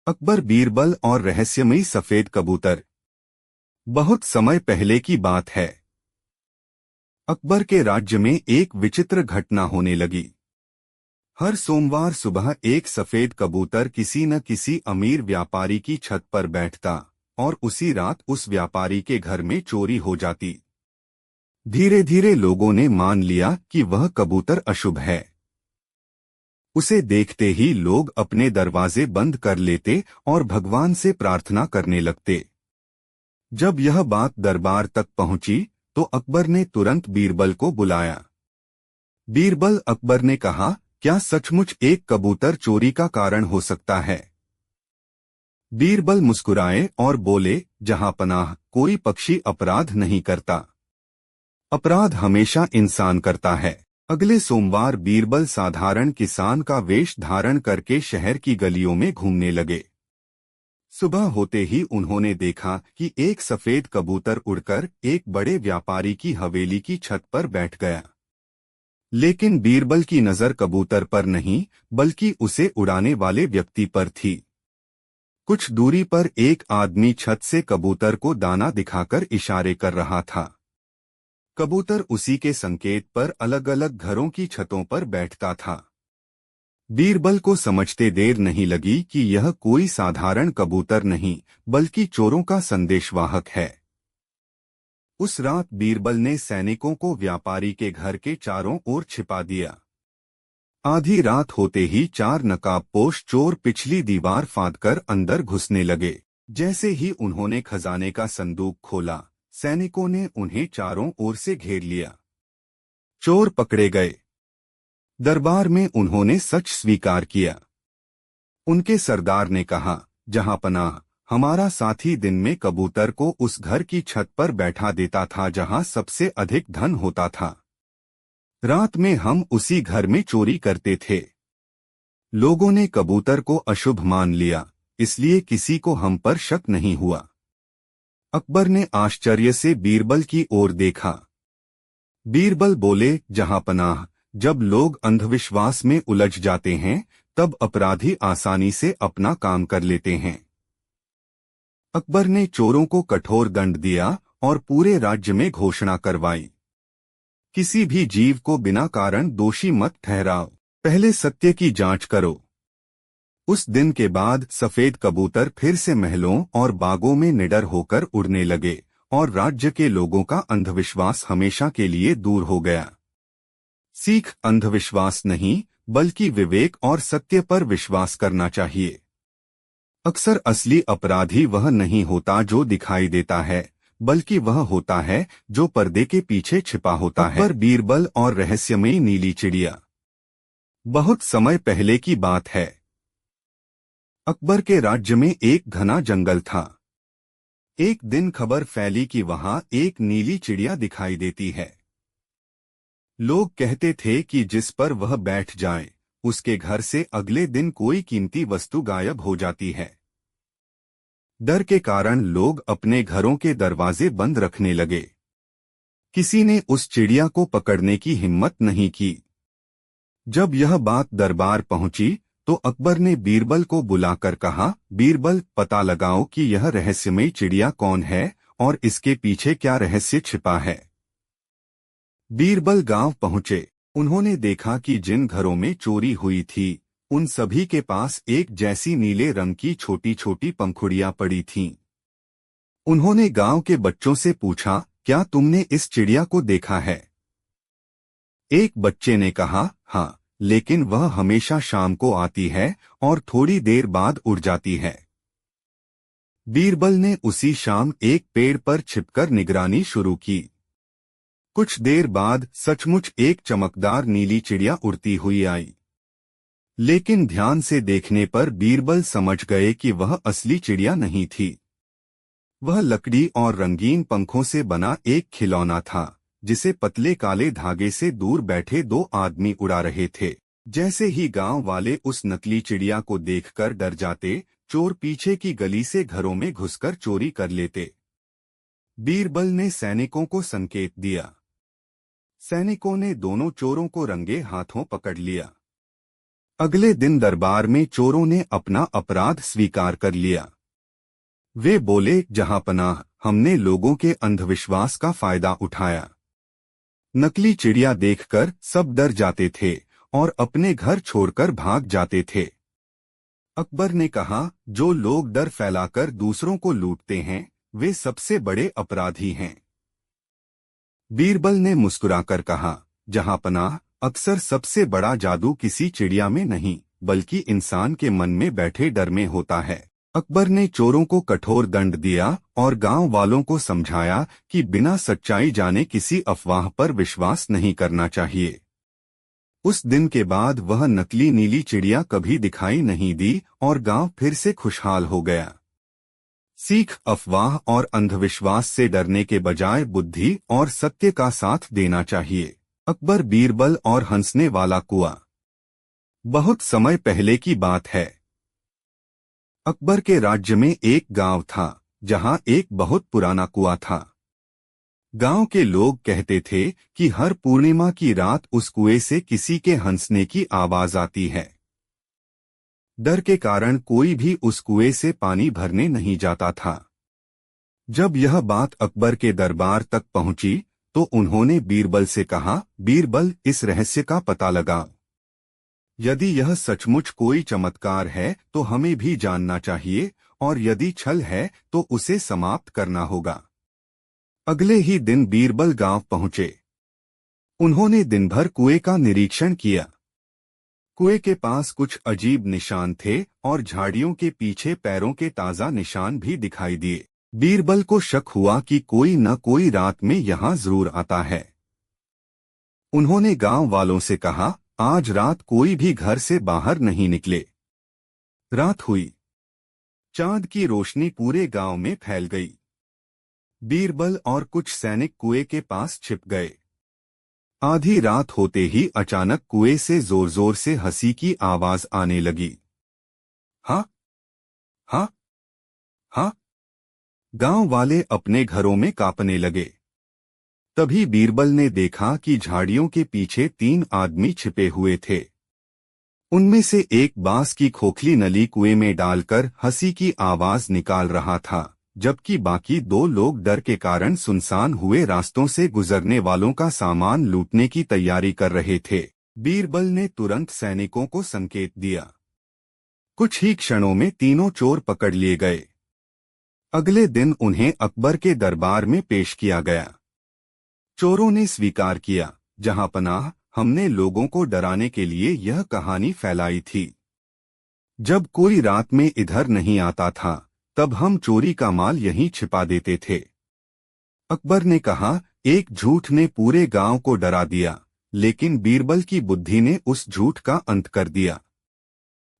अकबर, बीरबल और रहस्यमयी सफेद कबूतर। बहुत समय पहले की बात है। अकबर के राज्य में एक विचित्र घटना होने लगी। हर सोमवार सुबह एक सफेद कबूतर किसी न किसी अमीर व्यापारी की छत पर बैठता और उसी रात उस व्यापारी के घर में चोरी हो जाती। धीरे धीरे लोगों ने मान लिया कि वह कबूतर अशुभ है। उसे देखते ही लोग अपने दरवाजे बंद कर लेते और भगवान से प्रार्थना करने लगते। जब यह बात दरबार तक पहुंची तो अकबर ने तुरंत बीरबल को बुलाया। बीरबल, अकबर ने कहा, क्या सचमुच एक कबूतर चोरी का कारण हो सकता है? बीरबल मुस्कुराए और बोले, जहांपनाह, कोई पक्षी अपराध नहीं करता। अपराध हमेशा इंसान करता है। अगले सोमवार बीरबल साधारण किसान का वेश धारण करके शहर की गलियों में घूमने लगे। सुबह होते ही उन्होंने देखा कि एक सफेद कबूतर उड़कर एक बड़े व्यापारी की हवेली की छत पर बैठ गया। लेकिन बीरबल की नजर कबूतर पर नहीं बल्कि उसे उड़ाने वाले व्यक्ति पर थी। कुछ दूरी पर एक आदमी छत से कबूतर को दाना दिखाकर इशारे कर रहा था। कबूतर उसी के संकेत पर अलग अलग घरों की छतों पर बैठता था। बीरबल को समझते देर नहीं लगी कि यह कोई साधारण कबूतर नहीं बल्कि चोरों का संदेशवाहक है। उस रात बीरबल ने सैनिकों को व्यापारी के घर के चारों ओर छिपा दिया। आधी रात होते ही चार नकाबपोश चोर पिछली दीवार फांदकर अंदर घुसने लगे। जैसे ही उन्होंने खजाने का संदूक खोला, सैनिकों ने उन्हें चारों ओर से घेर लिया। चोर पकड़े गए। दरबार में उन्होंने सच स्वीकार किया। उनके सरदार ने कहा, जहांपनाह, हमारा साथी दिन में कबूतर को उस घर की छत पर बैठा देता था जहां सबसे अधिक धन होता था। रात में हम उसी घर में चोरी करते थे। लोगों ने कबूतर को अशुभ मान लिया, इसलिए किसी को हम पर शक नहीं हुआ। अकबर ने आश्चर्य से बीरबल की ओर देखा। बीरबल बोले, जहांपनाह, जब लोग अंधविश्वास में उलझ जाते हैं तब अपराधी आसानी से अपना काम कर लेते हैं। अकबर ने चोरों को कठोर दंड दिया और पूरे राज्य में घोषणा करवाई, किसी भी जीव को बिना कारण दोषी मत ठहराओ, पहले सत्य की जांच करो। उस दिन के बाद सफेद कबूतर फिर से महलों और बागों में निडर होकर उड़ने लगे और राज्य के लोगों का अंधविश्वास हमेशा के लिए दूर हो गया। सीख, अंधविश्वास नहीं बल्कि विवेक और सत्य पर विश्वास करना चाहिए। अक्सर असली अपराधी वह नहीं होता जो दिखाई देता है, बल्कि वह होता है जो पर्दे के पीछे छिपा होता है। अकबर, बीरबल और रहस्यमयी नीली चिड़िया। बहुत समय पहले की बात है। अकबर के राज्य में एक घना जंगल था। एक दिन खबर फैली कि वहां एक नीली चिड़िया दिखाई देती है। लोग कहते थे कि जिस पर वह बैठ जाए उसके घर से अगले दिन कोई कीमती वस्तु गायब हो जाती है। डर के कारण लोग अपने घरों के दरवाजे बंद रखने लगे। किसी ने उस चिड़िया को पकड़ने की हिम्मत नहीं की। जब यह बात दरबार पहुंची तो अकबर ने बीरबल को बुलाकर कहा, बीरबल, पता लगाओ कि यह रहस्यमयी चिड़िया कौन है और इसके पीछे क्या रहस्य छिपा है। बीरबल गांव पहुंचे। उन्होंने देखा कि जिन घरों में चोरी हुई थी उन सभी के पास एक जैसी नीले रंग की छोटी छोटी पंखुड़ियां पड़ी थीं। उन्होंने गांव के बच्चों से पूछा, क्या तुमने इस चिड़िया को देखा है? एक बच्चे ने कहा, हाँ, लेकिन वह हमेशा शाम को आती है और थोड़ी देर बाद उड़ जाती है। बीरबल ने उसी शाम एक पेड़ पर छिपकर निगरानी शुरू की। कुछ देर बाद सचमुच एक चमकदार नीली चिड़िया उड़ती हुई आई। लेकिन ध्यान से देखने पर बीरबल समझ गए कि वह असली चिड़िया नहीं थी। वह लकड़ी और रंगीन पंखों से बना एक खिलौना था जिसे पतले काले धागे से दूर बैठे दो आदमी उड़ा रहे थे। जैसे ही गांव वाले उस नकली चिड़िया को देखकर डर जाते, चोर पीछे की गली से घरों में घुसकर चोरी कर लेते। बीरबल ने सैनिकों को संकेत दिया। सैनिकों ने दोनों चोरों को रंगे हाथों पकड़ लिया। अगले दिन दरबार में चोरों ने अपना अपराध स्वीकार कर लिया। वे बोले, जहांपनाह, हमने लोगों के अंधविश्वास का फायदा उठाया। नकली चिड़िया देखकर सब डर जाते थे और अपने घर छोड़कर भाग जाते थे। अकबर ने कहा, जो लोग डर फैलाकर दूसरों को लूटते हैं वे सबसे बड़े अपराधी हैं। बीरबल ने मुस्कुराकर कहा, जहांपनाह, अक्सर सबसे बड़ा जादू किसी चिड़िया में नहीं बल्कि इंसान के मन में बैठे डर में होता है। अकबर ने चोरों को कठोर दंड दिया और गांव वालों को समझाया कि बिना सच्चाई जाने किसी अफवाह पर विश्वास नहीं करना चाहिए। उस दिन के बाद वह नकली नीली चिड़िया कभी दिखाई नहीं दी और गांव फिर से खुशहाल हो गया। सीख, अफवाह और अंधविश्वास से डरने के बजाय बुद्धि और सत्य का साथ देना चाहिए। अकबर, बीरबल और हंसने वाला कुआं। बहुत समय पहले की बात है। अकबर के राज्य में एक गांव था जहां एक बहुत पुराना कुआं था। गांव के लोग कहते थे कि हर पूर्णिमा की रात उस कुएं से किसी के हंसने की आवाज आती है। डर के कारण कोई भी उस कुएं से पानी भरने नहीं जाता था। जब यह बात अकबर के दरबार तक पहुंची तो उन्होंने बीरबल से कहा, बीरबल, इस रहस्य का पता लगाओ। यदि यह सचमुच कोई चमत्कार है तो हमें भी जानना चाहिए और यदि छल है तो उसे समाप्त करना होगा। अगले ही दिन बीरबल गांव पहुंचे। उन्होंने दिन भर कुएं का निरीक्षण किया। कुएं के पास कुछ अजीब निशान थे और झाड़ियों के पीछे पैरों के ताजा निशान भी दिखाई दिए। बीरबल को शक हुआ कि कोई न कोई रात में यहां जरूर आता है। उन्होंने गांव वालों से कहा, आज रात कोई भी घर से बाहर नहीं निकले। रात हुई। चांद की रोशनी पूरे गांव में फैल गई। बीरबल और कुछ सैनिक कुएं के पास छिप गए। आधी रात होते ही अचानक कुएं से जोर जोर से हंसी की आवाज आने लगी। हाँ हाँ हाँ। गांव वाले अपने घरों में कांपने लगे। तभी बीरबल ने देखा कि झाड़ियों के पीछे 3 आदमी छिपे हुए थे। उनमें से एक बांस की खोखली नली कुएं में डालकर हंसी की आवाज निकाल रहा था, जबकि बाकी 2 लोग डर के कारण सुनसान हुए रास्तों से गुजरने वालों का सामान लूटने की तैयारी कर रहे थे। बीरबल ने तुरंत सैनिकों को संकेत दिया। कुछ ही क्षणों में तीनों चोर पकड़ लिए गए। अगले दिन उन्हें अकबर के दरबार में पेश किया गया। चोरों ने स्वीकार किया, जहांपनाह, हमने लोगों को डराने के लिए यह कहानी फैलाई थी। जब कोई रात में इधर नहीं आता था तब हम चोरी का माल यहीं छिपा देते थे। अकबर ने कहा, एक झूठ ने पूरे गांव को डरा दिया, लेकिन बीरबल की बुद्धि ने उस झूठ का अंत कर दिया।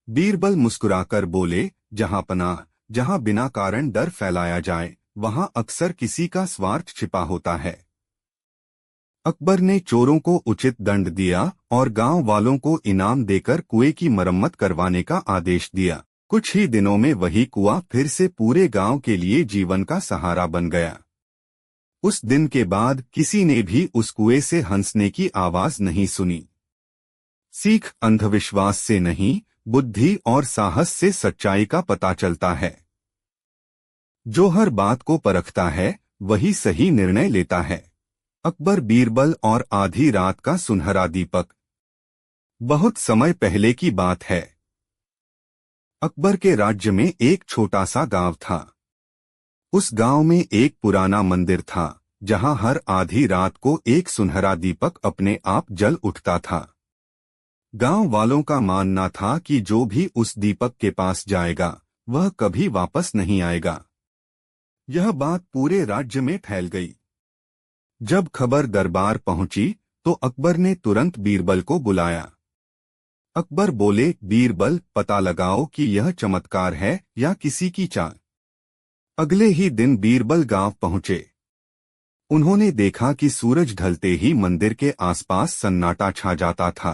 बीरबल मुस्कुराकर बोले, जहांपनाह, जहां बिना कारण डर फैलाया जाए वहां अक्सर किसी का स्वार्थ छिपा होता है। अकबर ने चोरों को उचित दंड दिया और गांव वालों को इनाम देकर कुएं की मरम्मत करवाने का आदेश दिया। कुछ ही दिनों में वही कुआं फिर से पूरे गांव के लिए जीवन का सहारा बन गया। उस दिन के बाद किसी ने भी उस कुएं से हंसने की आवाज नहीं सुनी। सीख, अंधविश्वास से नहीं, बुद्धि और साहस से सच्चाई का पता चलता है। जो हर बात को परखता है वही सही निर्णय लेता है। अकबर, बीरबल और आधी रात का सुनहरा दीपक। बहुत समय पहले की बात है। अकबर के राज्य में एक छोटा सा गांव था। उस गांव में एक पुराना मंदिर था जहां हर आधी रात को एक सुनहरा दीपक अपने आप जल उठता था। गांव वालों का मानना था कि जो भी उस दीपक के पास जाएगा वह कभी वापस नहीं आएगा। यह बात पूरे राज्य में फैल गई। जब खबर दरबार पहुंची तो अकबर ने तुरंत बीरबल को बुलाया। अकबर बोले, बीरबल, पता लगाओ कि यह चमत्कार है या किसी की चाल। अगले ही दिन बीरबल गांव पहुंचे। उन्होंने देखा कि सूरज ढलते ही मंदिर के आसपास सन्नाटा छा जाता था।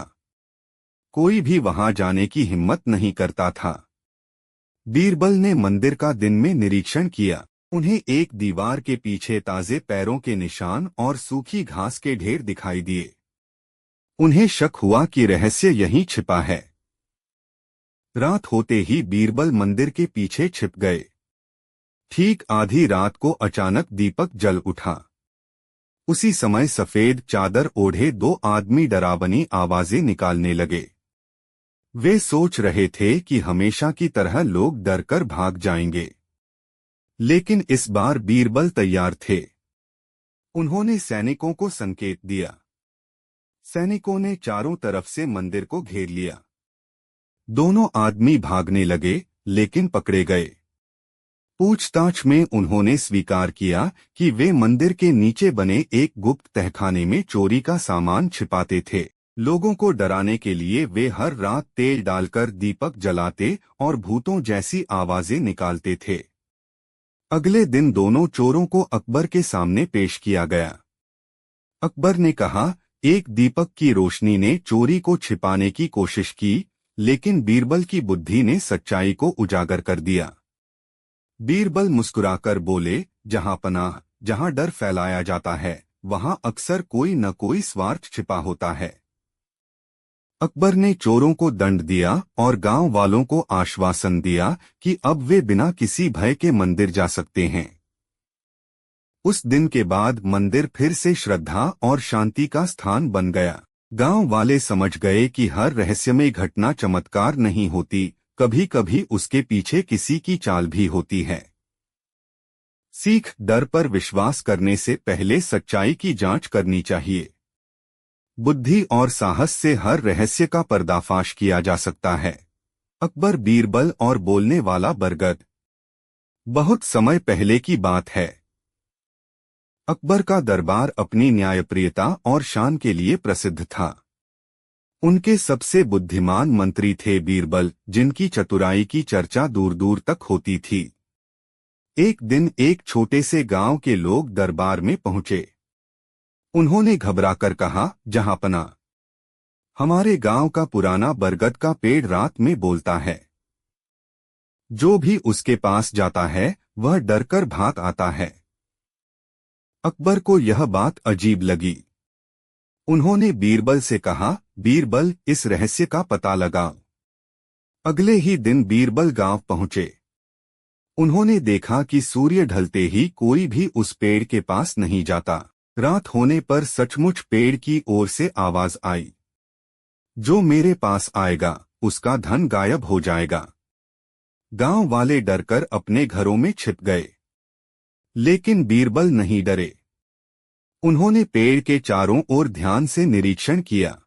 कोई भी वहां जाने की हिम्मत नहीं करता था। बीरबल ने मंदिर का दिन में निरीक्षण किया। उन्हें एक दीवार के पीछे ताजे पैरों के निशान और सूखी घास के ढेर दिखाई दिए। उन्हें शक हुआ कि रहस्य यहीं छिपा है। रात होते ही बीरबल मंदिर के पीछे छिप गए। ठीक आधी रात को अचानक दीपक जल उठा। उसी समय सफेद चादर ओढ़े दो आदमी डरावनी आवाजें निकालने लगे। वे सोच रहे थे कि हमेशा की तरह लोग डरकर भाग जाएंगे, लेकिन इस बार बीरबल तैयार थे। उन्होंने सैनिकों को संकेत दिया। सैनिकों ने चारों तरफ से मंदिर को घेर लिया। दोनों आदमी भागने लगे, लेकिन पकड़े गए। पूछताछ में उन्होंने स्वीकार किया कि वे मंदिर के नीचे बने एक गुप्त तहखाने में चोरी का सामान छिपाते थे। लोगों को डराने के लिए वे हर रात तेल डालकर दीपक जलाते और भूतों जैसी आवाजें निकालते थे। अगले दिन दोनों चोरों को अकबर के सामने पेश किया गया। अकबर ने कहा, एक दीपक की रोशनी ने चोरी को छिपाने की कोशिश की, लेकिन बीरबल की बुद्धि ने सच्चाई को उजागर कर दिया। बीरबल मुस्कुराकर बोले, जहां पनाह, जहां डर फैलाया जाता है, वहां अक्सर कोई न कोई स्वार्थ छिपा होता है। अकबर ने चोरों को दंड दिया और गांव वालों को आश्वासन दिया कि अब वे बिना किसी भय के मंदिर जा सकते हैं। उस दिन के बाद मंदिर फिर से श्रद्धा और शांति का स्थान बन गया। गांव वाले समझ गए कि हर रहस्यमय घटना चमत्कार नहीं होती, कभी कभी उसके पीछे किसी की चाल भी होती है। सीख, डर पर विश्वास करने से पहले सच्चाई की जांच करनी चाहिए। बुद्धि और साहस से हर रहस्य का पर्दाफाश किया जा सकता है। अकबर, बीरबल और बोलने वाला बरगद। बहुत समय पहले की बात है। अकबर का दरबार अपनी न्यायप्रियता और शान के लिए प्रसिद्ध था। उनके सबसे बुद्धिमान मंत्री थे बीरबल, जिनकी चतुराई की चर्चा दूर दूर तक होती थी। एक दिन एक छोटे से गांव के लोग दरबार में पहुंचे। उन्होंने घबराकर कहा, जहांपना, हमारे गांव का पुराना बरगद का पेड़ रात में बोलता है। जो भी उसके पास जाता है वह डरकर भाग आता है। अकबर को यह बात अजीब लगी। उन्होंने बीरबल से कहा, बीरबल, इस रहस्य का पता लगाओ। अगले ही दिन बीरबल गांव पहुंचे। उन्होंने देखा कि सूर्य ढलते ही कोई भी उस पेड़ के पास नहीं जाता। रात होने पर सचमुच पेड़ की ओर से आवाज आई, जो मेरे पास आएगा उसका धन गायब हो जाएगा। गांव वाले डरकर अपने घरों में छिप गए, लेकिन बीरबल नहीं डरे। उन्होंने पेड़ के चारों ओर ध्यान से निरीक्षण किया।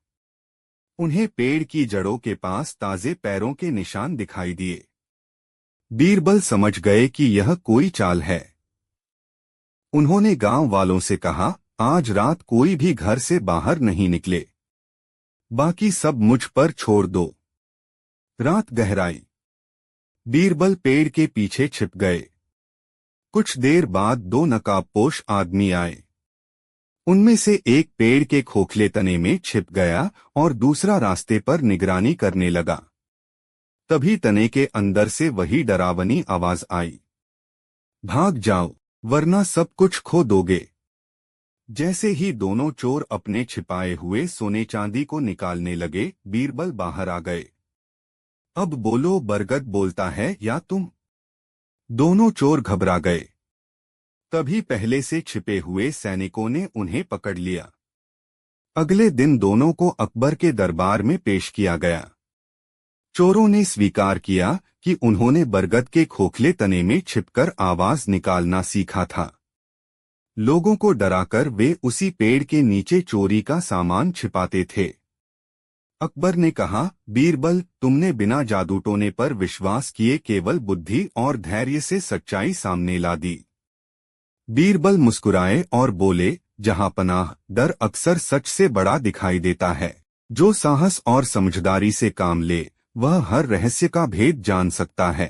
उन्हें पेड़ की जड़ों के पास ताजे पैरों के निशान दिखाई दिए। बीरबल समझ गए कि यह कोई चाल है। उन्होंने गांव वालों से कहा, आज रात कोई भी घर से बाहर नहीं निकले, बाकी सब मुझ पर छोड़ दो। रात गहराई। बीरबल पेड़ के पीछे छिप गए। कुछ देर बाद दो नकाबपोश आदमी आए। उनमें से एक पेड़ के खोखले तने में छिप गया और दूसरा रास्ते पर निगरानी करने लगा। तभी तने के अंदर से वही डरावनी आवाज आई, भाग जाओ वरना सब कुछ खो दोगे। जैसे ही दोनों चोर अपने छिपाए हुए सोने चांदी को निकालने लगे, बीरबल बाहर आ गए। अब बोलो, बरगद बोलता है या तुम? दोनों चोर घबरा गए। तभी पहले से छिपे हुए सैनिकों ने उन्हें पकड़ लिया। अगले दिन दोनों को अकबर के दरबार में पेश किया गया। चोरों ने स्वीकार किया कि उन्होंने बरगद के खोखले तने में छिपकर आवाज निकालना सीखा था। लोगों को डराकर वे उसी पेड़ के नीचे चोरी का सामान छिपाते थे। अकबर ने कहा, बीरबल, तुमने बिना जादू टोने पर विश्वास किए केवल बुद्धि और धैर्य से सच्चाई सामने ला दी। बीरबल मुस्कुराए और बोले, जहांपनाह, डर अक्सर सच से बड़ा दिखाई देता है। जो साहस और समझदारी से काम ले वह हर रहस्य का भेद जान सकता है।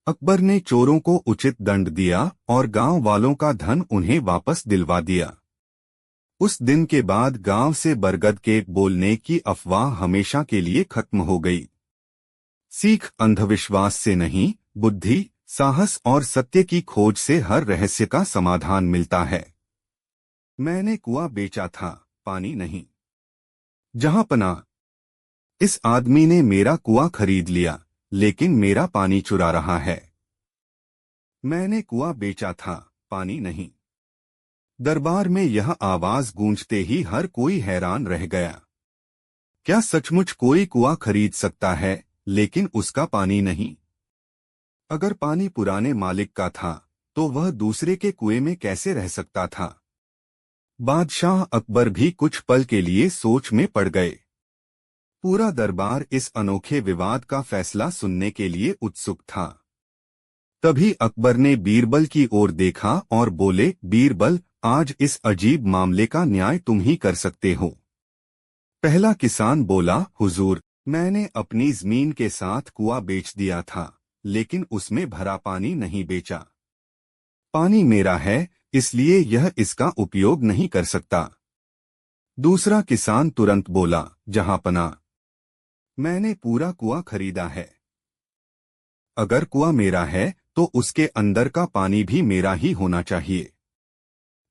अकबर ने चोरों को उचित दंड दिया और गांव वालों का धन उन्हें वापस दिलवा दिया। उस दिन के बाद गांव से बरगद के बोलने की अफवाह हमेशा के लिए खत्म हो गई। सीख, अंधविश्वास से नहीं, बुद्धि, साहस और सत्य की खोज से हर रहस्य का समाधान मिलता है। मैंने कुआं बेचा था, पानी नहीं। जहांपनाह। इस आदमी ने मेरा कुआं खरीद लिया, लेकिन मेरा पानी चुरा रहा है। मैंने कुआं बेचा था, पानी नहीं। दरबार में यह आवाज गूंजते ही हर कोई हैरान रह गया। क्या सचमुच कोई कुआं खरीद सकता है, लेकिन उसका पानी नहीं? अगर पानी पुराने मालिक का था, तो वह दूसरे के कुएं में कैसे रह सकता था? बादशाह अकबर भी कुछ पल के लिए सोच में पड़ गए। पूरा दरबार इस अनोखे विवाद का फैसला सुनने के लिए उत्सुक था। तभी अकबर ने बीरबल की ओर देखा और बोले, बीरबल, आज इस अजीब मामले का न्याय तुम ही कर सकते हो। पहला किसान बोला, हुजूर, मैंने अपनी जमीन के साथ कुआं बेच दिया था, लेकिन उसमें भरा पानी नहीं बेचा। पानी मेरा है, इसलिए यह इसका उपयोग नहीं कर सकता। दूसरा किसान तुरंत बोला, जहांपनाह, मैंने पूरा कुआं खरीदा है। अगर कुआं मेरा है, तो उसके अंदर का पानी भी मेरा ही होना चाहिए।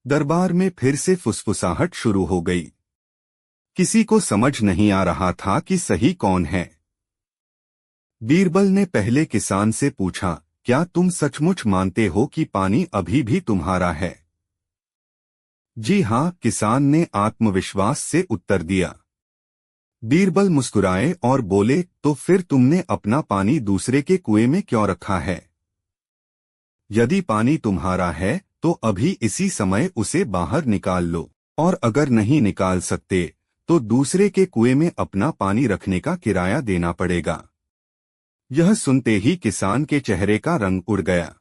दरबार में फिर से फुसफुसाहट शुरू हो गई। किसी को समझ नहीं आ रहा था कि सही कौन है। बीरबल ने पहले किसान से पूछा, क्या तुम सचमुच मानते हो कि पानी अभी भी तुम्हारा है? जी हाँ, किसान ने आत्मविश्वास से उत्तर दिया। बीरबल मुस्कुराए और बोले, तो फिर तुमने अपना पानी दूसरे के कुएं में क्यों रखा है? यदि पानी तुम्हारा है, तो अभी इसी समय उसे बाहर निकाल लो, और अगर नहीं निकाल सकते, तो दूसरे के कुएं में अपना पानी रखने का किराया देना पड़ेगा। यह सुनते ही किसान के चेहरे का रंग उड़ गया।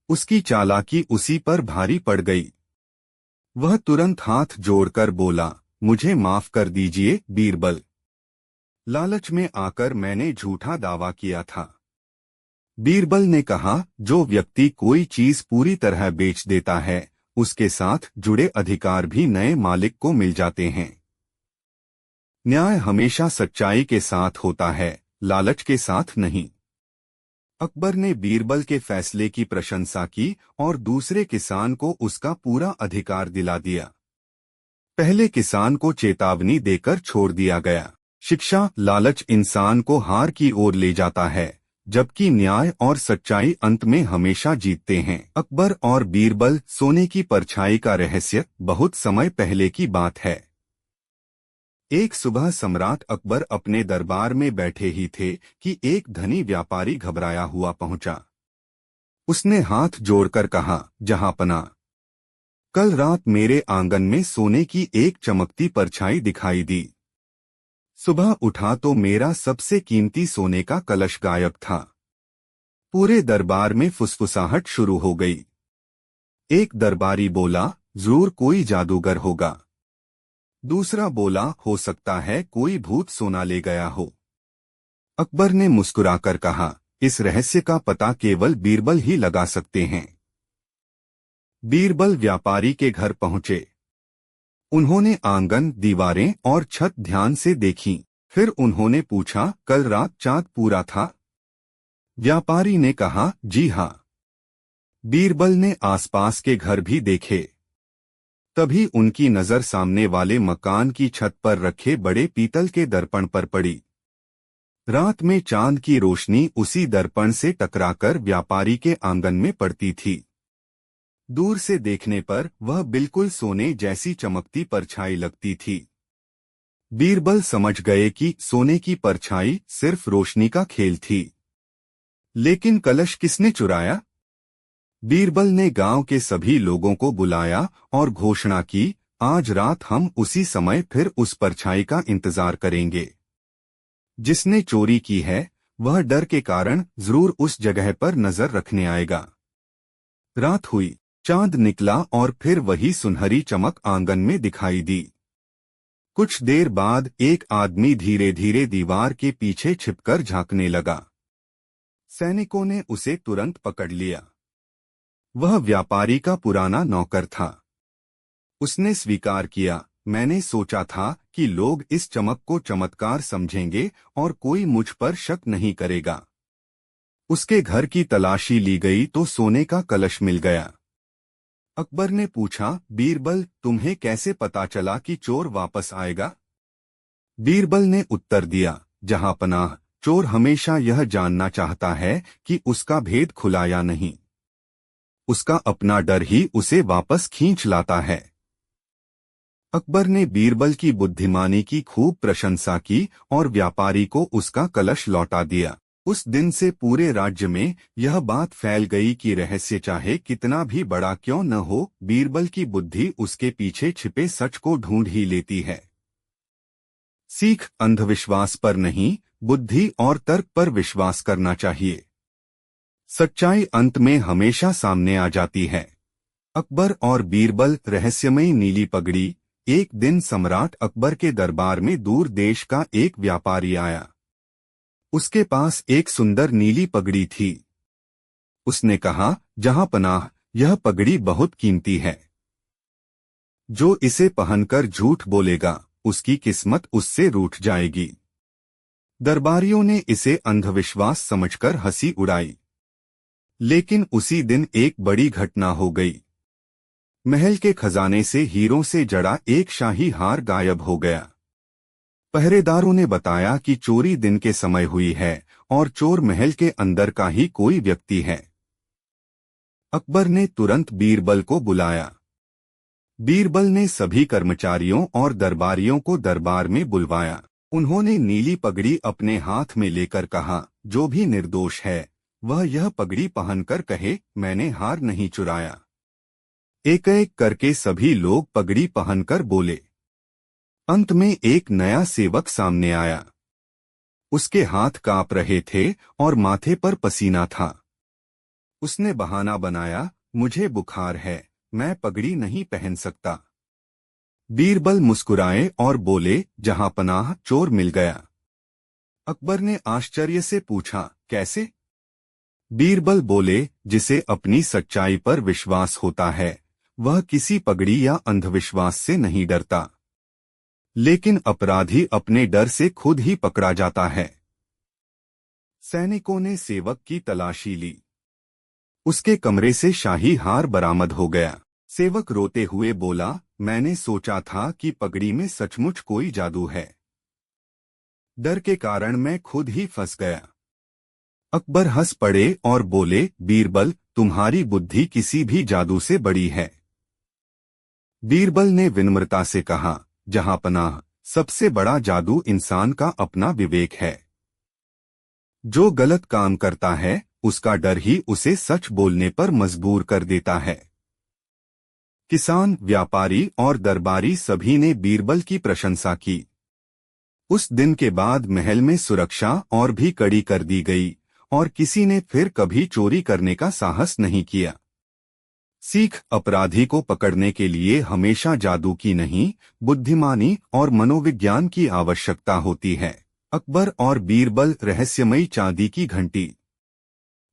उसकी चालाकी उसी पर भारी पड़ गई। वह तुरंत हाथ जोड़कर बोला, मुझे माफ कर दीजिए बीरबल। लालच में आकर मैंने झूठा दावा किया था। बीरबल ने कहा, जो व्यक्ति कोई चीज पूरी तरह बेच देता है, उसके साथ जुड़े अधिकार भी नए मालिक को मिल जाते हैं। न्याय हमेशा सच्चाई के साथ होता है, लालच के साथ नहीं। अकबर ने बीरबल के फैसले की प्रशंसा की और दूसरे किसान को उसका पूरा अधिकार दिला दिया। पहले किसान को चेतावनी देकर छोड़ दिया गया। शिक्षा, लालच इंसान को हार की ओर ले जाता है, जबकि न्याय और सच्चाई अंत में हमेशा जीतते हैं। अकबर और बीरबल, सोने की परछाई का रहस्य। बहुत समय पहले की बात है। एक सुबह सम्राट अकबर अपने दरबार में बैठे ही थे कि एक धनी व्यापारी घबराया हुआ पहुंचा। उसने हाथ जोड़कर कहा, जहांपनाह, कल रात मेरे आंगन में सोने की एक चमकती परछाई दिखाई दी। सुबह उठा तो मेरा सबसे कीमती सोने का कलश गायब था। पूरे दरबार में फुसफुसाहट शुरू हो गई। एक दरबारी बोला, जरूर कोई जादूगर होगा। दूसरा बोला, हो सकता है कोई भूत सोना ले गया हो। अकबर ने मुस्कुराकर कहा, इस रहस्य का पता केवल बीरबल ही लगा सकते हैं। बीरबल व्यापारी के घर पहुंचे। उन्होंने आंगन, दीवारें और छत ध्यान से देखी। फिर उन्होंने पूछा, कल रात चांद पूरा था? व्यापारी ने कहा, जी हाँ। बीरबल ने आसपास के घर भी देखे। तभी उनकी नजर सामने वाले मकान की छत पर रखे बड़े पीतल के दर्पण पर पड़ी। रात में चांद की रोशनी उसी दर्पण से टकराकर व्यापारी के आंगन में पड़ती थी। दूर से देखने पर वह बिल्कुल सोने जैसी चमकती परछाई लगती थी। बीरबल समझ गए कि सोने की परछाई सिर्फ रोशनी का खेल थी। लेकिन कलश किसने चुराया? बीरबल ने गांव के सभी लोगों को बुलाया और घोषणा की, आज रात हम उसी समय फिर उस परछाई का इंतजार करेंगे। जिसने चोरी की है, वह डर के कारण जरूर उस जगह पर नजर रखने आएगा। रात हुई, चांद निकला और फिर वही सुनहरी चमक आंगन में दिखाई दी। कुछ देर बाद एक आदमी धीरे धीरे दीवार के पीछे छिपकर झांकने लगा। सैनिकों ने उसे तुरंत पकड़ लिया। वह व्यापारी का पुराना नौकर था। उसने स्वीकार किया, मैंने सोचा था कि लोग इस चमक को चमत्कार समझेंगे और कोई मुझ पर शक नहीं करेगा। उसके घर की तलाशी ली गई तो सोने का कलश मिल गया। अकबर ने पूछा, बीरबल, तुम्हें कैसे पता चला कि चोर वापस आएगा? बीरबल ने उत्तर दिया, जहां पनाह, चोर हमेशा यह जानना चाहता है कि उसका भेद खुला या नहीं। उसका अपना डर ही उसे वापस खींच लाता है। अकबर ने बीरबल की बुद्धिमानी की खूब प्रशंसा की और व्यापारी को उसका कलश लौटा दिया। उस दिन से पूरे राज्य में यह बात फैल गई कि रहस्य चाहे कितना भी बड़ा क्यों न हो, बीरबल की बुद्धि उसके पीछे छिपे सच को ढूंढ ही लेती है। सीख, अंधविश्वास पर नहीं, बुद्धि और तर्क पर विश्वास करना चाहिए। सच्चाई अंत में हमेशा सामने आ जाती है। अकबर और बीरबल, रहस्यमयी नीली पगड़ी। एक दिन सम्राट अकबर के दरबार में दूर देश का एक व्यापारी आया। उसके पास एक सुंदर नीली पगड़ी थी। उसने कहा, जहां पनाह, यह पगड़ी बहुत कीमती है। जो इसे पहनकर झूठ बोलेगा, उसकी किस्मत उससे रूठ जाएगी। दरबारियों ने इसे अंधविश्वास समझकर हंसी उड़ाई। लेकिन उसी दिन एक बड़ी घटना हो गई। महल के खजाने से हीरों से जड़ा एक शाही हार गायब हो गया। पहरेदारों ने बताया कि चोरी दिन के समय हुई है और चोर महल के अंदर का ही कोई व्यक्ति है। अकबर ने तुरंत बीरबल को बुलाया। बीरबल ने सभी कर्मचारियों और दरबारियों को दरबार में बुलवाया। उन्होंने नीली पगड़ी अपने हाथ में लेकर कहा, जो भी निर्दोष है वह यह पगड़ी पहनकर कहे, मैंने हार नहीं चुराया। एक एक करके सभी लोग पगड़ी पहनकर बोले। अंत में एक नया सेवक सामने आया। उसके हाथ कांप रहे थे और माथे पर पसीना था। उसने बहाना बनाया, मुझे बुखार है, मैं पगड़ी नहीं पहन सकता। बीरबल मुस्कुराए और बोले, जहां पनाह, चोर मिल गया। अकबर ने आश्चर्य से पूछा, कैसे? बीरबल बोले, जिसे अपनी सच्चाई पर विश्वास होता है वह किसी पगड़ी या अंधविश्वास से नहीं डरता। लेकिन अपराधी अपने डर से खुद ही पकड़ा जाता है। सैनिकों ने सेवक की तलाशी ली। उसके कमरे से शाही हार बरामद हो गया। सेवक रोते हुए बोला, मैंने सोचा था कि पगड़ी में सचमुच कोई जादू है। डर के कारण मैं खुद ही फंस गया। अकबर हंस पड़े और बोले, बीरबल, तुम्हारी बुद्धि किसी भी जादू से बड़ी है। बीरबल ने विनम्रता से कहा, जहां पनाह, सबसे बड़ा जादू इंसान का अपना विवेक है। जो गलत काम करता है उसका डर ही उसे सच बोलने पर मजबूर कर देता है। किसान, व्यापारी और दरबारी सभी ने बीरबल की प्रशंसा की। उस दिन के बाद महल में सुरक्षा और भी कड़ी कर दी गई और किसी ने फिर कभी चोरी करने का साहस नहीं किया। सीख, अपराधी को पकड़ने के लिए हमेशा जादू की नहीं, बुद्धिमानी और मनोविज्ञान की आवश्यकता होती है। अकबर और बीरबल, रहस्यमयी चांदी की घंटी।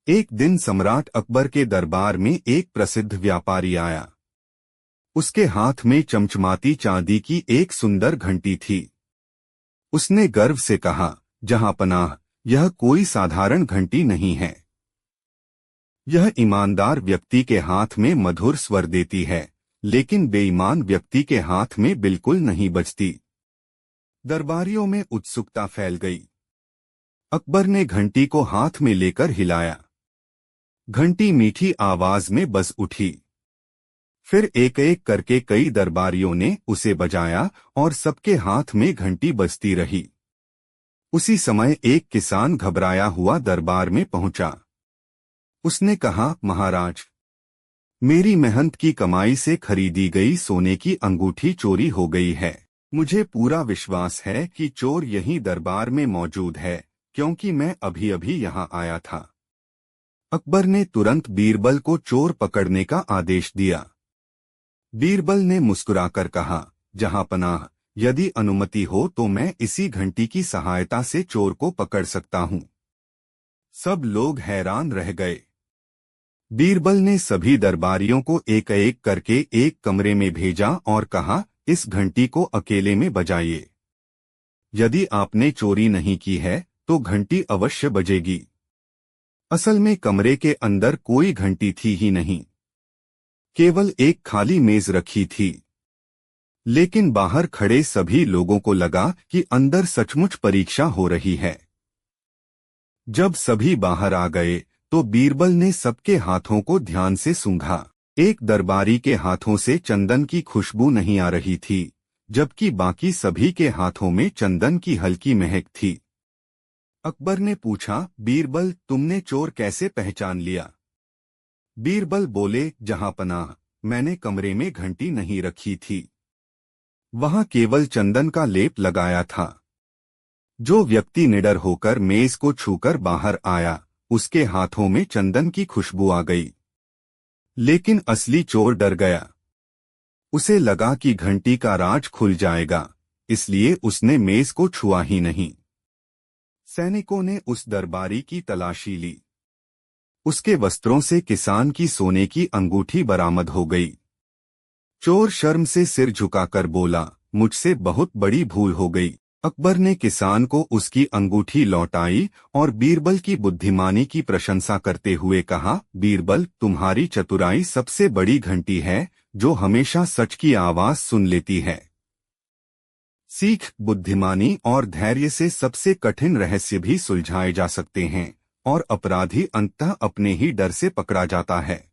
एक दिन सम्राट अकबर के दरबार में एक प्रसिद्ध व्यापारी आया। उसके हाथ में चमचमाती चांदी की एक सुंदर घंटी थी। उसने गर्व से कहा, जहां पनाह, यह कोई साधारण घंटी नहीं है। यह ईमानदार व्यक्ति के हाथ में मधुर स्वर देती है, लेकिन बेईमान व्यक्ति के हाथ में बिल्कुल नहीं बजती। दरबारियों में उत्सुकता फैल गई। अकबर ने घंटी को हाथ में लेकर हिलाया। घंटी मीठी आवाज में बज उठी। फिर एक एक करके कई दरबारियों ने उसे बजाया और सबके हाथ में घंटी बजती रही। उसी समय एक किसान घबराया हुआ दरबार में पहुंचा। उसने कहा, महाराज, मेरी मेहनत की कमाई से खरीदी गई सोने की अंगूठी चोरी हो गई है। मुझे पूरा विश्वास है कि चोर यहीं दरबार में मौजूद है, क्योंकि मैं अभी अभी यहां आया था। अकबर ने तुरंत बीरबल को चोर पकड़ने का आदेश दिया। बीरबल ने मुस्कुराकर कहा, जहां पनाह, यदि अनुमति हो तो मैं इसी घंटी की सहायता से चोर को पकड़ सकता हूं। सब लोग हैरान रह गए। बीरबल ने सभी दरबारियों को एक एक करके एक कमरे में भेजा और कहा, इस घंटी को अकेले में बजाइए। यदि आपने चोरी नहीं की है तो घंटी अवश्य बजेगी। असल में कमरे के अंदर कोई घंटी थी ही नहीं, केवल एक खाली मेज रखी थी। लेकिन बाहर खड़े सभी लोगों को लगा कि अंदर सचमुच परीक्षा हो रही है। जब सभी बाहर आ गए तो बीरबल ने सबके हाथों को ध्यान से सूंघा। एक दरबारी के हाथों से चंदन की खुशबू नहीं आ रही थी, जबकि बाकी सभी के हाथों में चंदन की हल्की महक थी। अकबर ने पूछा, बीरबल, तुमने चोर कैसे पहचान लिया? बीरबल बोले, जहांपनाह, मैंने कमरे में घंटी नहीं रखी थी, वहां केवल चंदन का लेप लगाया था। जो व्यक्ति निडर होकर मेज को छूकर बाहर आया, उसके हाथों में चंदन की खुशबू आ गई। लेकिन असली चोर डर गया। उसे लगा कि घंटी का राज खुल जाएगा, इसलिए उसने मेज को छुआ ही नहीं। सैनिकों ने उस दरबारी की तलाशी ली। उसके वस्त्रों से किसान की सोने की अंगूठी बरामद हो गई। चोर शर्म से सिर झुकाकर बोला, मुझसे बहुत बड़ी भूल हो गई। अकबर ने किसान को उसकी अंगूठी लौटाई और बीरबल की बुद्धिमानी की प्रशंसा करते हुए कहा, बीरबल, तुम्हारी चतुराई सबसे बड़ी घंटी है जो हमेशा सच की आवाज सुन लेती है। सीख, बुद्धिमानी और धैर्य से सबसे कठिन रहस्य भी सुलझाए जा सकते हैं और अपराधी अंततः अपने ही डर से पकड़ा जाता है।